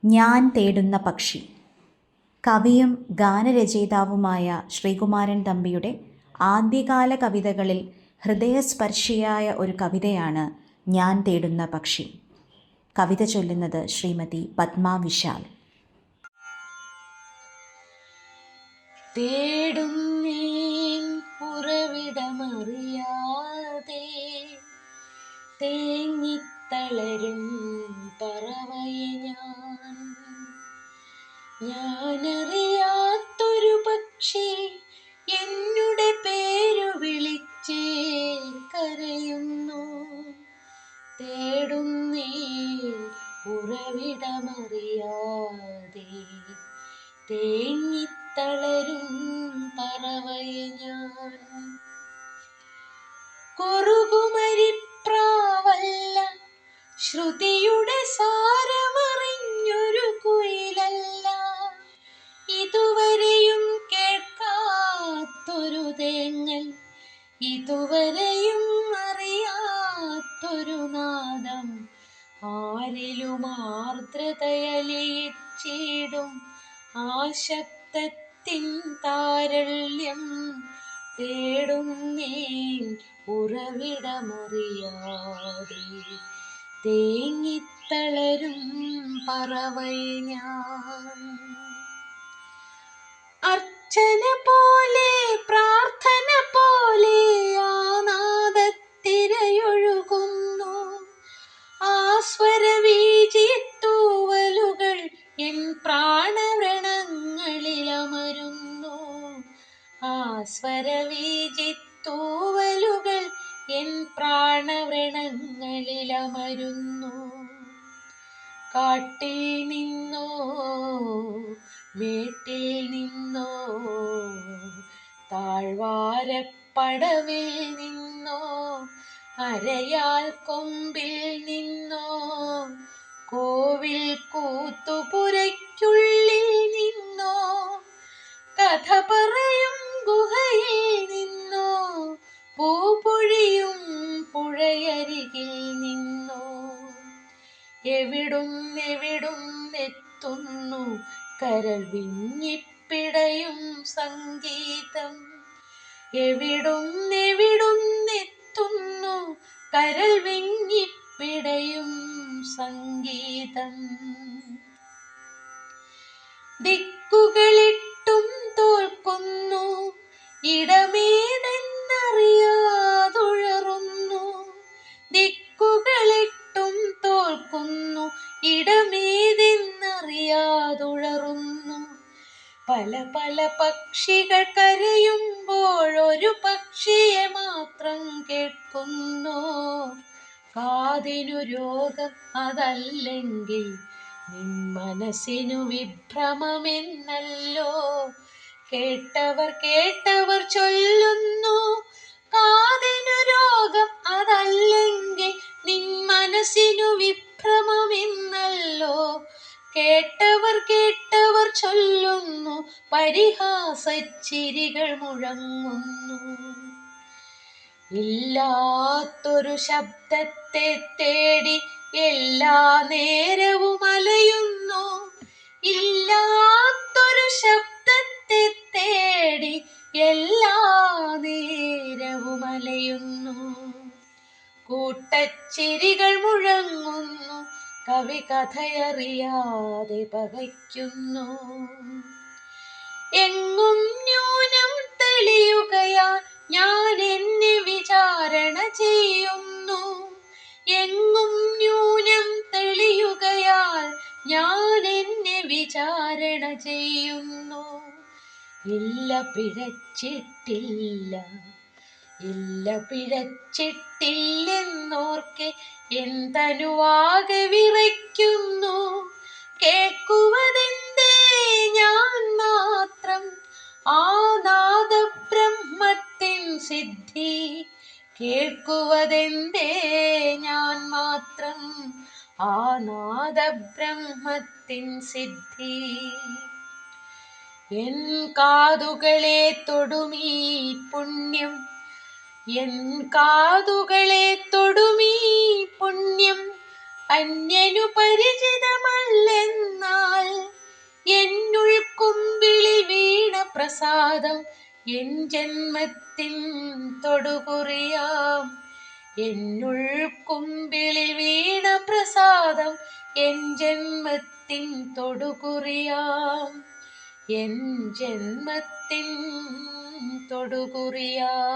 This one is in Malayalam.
ഞാൻ തേടുന്ന പക്ഷി. കവിയും ഗാനരചയിതാവുമായ ശ്രീകുമാരൻ തമ്പിയുടെ ആദ്യകാല കവിതകളിൽ ഹൃദയസ്പർശിയായ ഒരു കവിതയാണ് ഞാൻ തേടുന്ന പക്ഷി. കവിത ചൊല്ലുന്നത് ശ്രീമതി പത്മ വിശാൽ. തേടുന്നേൻ ഉറവിടമറിയാതെ തേങ്ങിത്തളരും പറവയെ ഞാനറിയാത്തൊരു പക്ഷി എന്നുടെ പേരു വിളിച്ചേ കരയുന്നു. തേടുന്നേൻ ഉറവിടമറിയാതെ തേങ്ങിത്തളരും പറവയെ ഞാൻ. കുറുകുമരിപ്രാവല്ല, ശ്രുതിയുടെ സാരമറിഞ്ഞൊരു കുയിലല്ല, ഇതുവരെയും കേൾക്കാത്തൊരു തേങ്ങൽ, ഇതുവരെയും അറിയാത്തൊരു നാദം, ആരിലും ആർദ്രതയലിയിച്ചിടും ആ ശബ്ദത്തിൻ താരള്യം. തേടുന്നേൻ ഉറവിടമറിയാതെ തേങ്ങിത്തളരും പറവയെ ഞാൻ. അർച്ചന പോലെ പ്രാർത്ഥന പോലെ ആ നാദത്തിരയൊഴുകുന്നു. ആ സ്വരവീചിത്തൂവലുകൾ എൻ പ്രാണവ്രണങ്ങളിലമരുന്നു. ആ സ്വരവീചിത്തൂവലുകൾ എൻ പ്രാണവ്രണങ്ങളിലമരുന്നു. കാട്ടിൽ നിന്നോ മേട്ടിൽ നിന്നോ താഴ്വാരപ്പടവിൽ നിന്നോ അരയാൽ കൊമ്പിൽ നിന്നോ കോവിൽ കൂത്തുപുരയ്ക്കുള്ളിൽ നിന്നോ കഥ പറയും ഗുഹയിൽ നിന്നോ പൂപൊഴിയും പുഴയരികിൽ നിന്നോ എവിടുന്നെവിടുന്നെത്തുന്നു കരൾ വിങ്ങിപ്പിടയും സംഗീതം. എവിടുന്നെവിടുന്നെത്തുന്നു കരൾ വിങ്ങിപ്പിടയും സംഗീതം. ദിക്കുകളിട്ടും തോൽക്കുന്നു, ഇടമേതെന്നറിയാതുഴറുന്നു. ദിക്കുകളിട്ടും തോൽക്കുന്നു, ഇടമേതെന്നറിയാതുഴറുന്നു. പല പല പക്ഷികൾ കരയുമ്പോഴൊരു പക്ഷിയെ മാത്രം കേൾക്കുന്നു. കാതിനു രോഗം അതല്ലെങ്കിൽ നിൻ മനസ്സിനു വിഭ്രമമെന്നല്ലോ കേട്ടവർ ചൊല്ലുന്നു. കാതിനു രോഗം അതല്ലെങ്കിൽ നിൻ മനസ്സിനു വിഭ്രമമെന്നല്ലോ കേട്ടവർ ചൊല്ലുന്നു. പരിഹാസച്ചിരികൾ മുഴങ്ങുന്നു. ഇല്ലാത്തൊരു ശബ്ദത്തെ തേടി എല്ലാ നേരവും അലയുന്നു. ഇല്ലാത്തൊരു ശബ്ദത്തെ തേടി എല്ലാ നേരവും അലയുന്നു. കൂട്ടച്ചിരികൾ മുഴങ്ങുന്നു, കവി കഥയറിയാതെ പകയ്ക്കുന്നു. എങ്ങും ന്യൂനം തെളിയുകയാൽ ഞാൻ എന്നെ വിചാരണ ചെയ്യുന്നു. എങ്ങും ന്യൂനം തെളിയുകയാൽ ഞാൻ എന്നെ വിചാരണ ചെയ്യുന്നു. ഇല്ല പിഴച്ചിട്ടില്ല, ഇല്ല പിഴച്ചിട്ടില്ലെന്നോർക്കെ എന്തനുവാകെ വിറയ്ക്കുന്നു. കേൾക്കുവതെന്തേ ഞാൻ മാത്രം ആ നാദബ്രഹ്മത്തിൻ സിദ്ധി. കേൾക്കുവതെന്തേ ഞാൻ മാത്രം ആ നാദബ്രഹ്മത്തിൻ സിദ്ധി. എൻ കാതുകളെ തൊടുമീ പുണ്യം, എൻ കാതുകളെ തൊടുമീ പുണ്യം അന്യനു പരിചിതമല്ലെന്നാ പ്രസാദം എൻ ജന്മത്തിൻ തൊടുകുറിയാം. എന്നുൾക്കുമ്പിളിൽ വീണ പ്രസാദം എൻ ജന്മത്തിൻ തൊടുകുറിയാം. എൻ ജന്മത്തിൻ തൊടുകുറിയാം.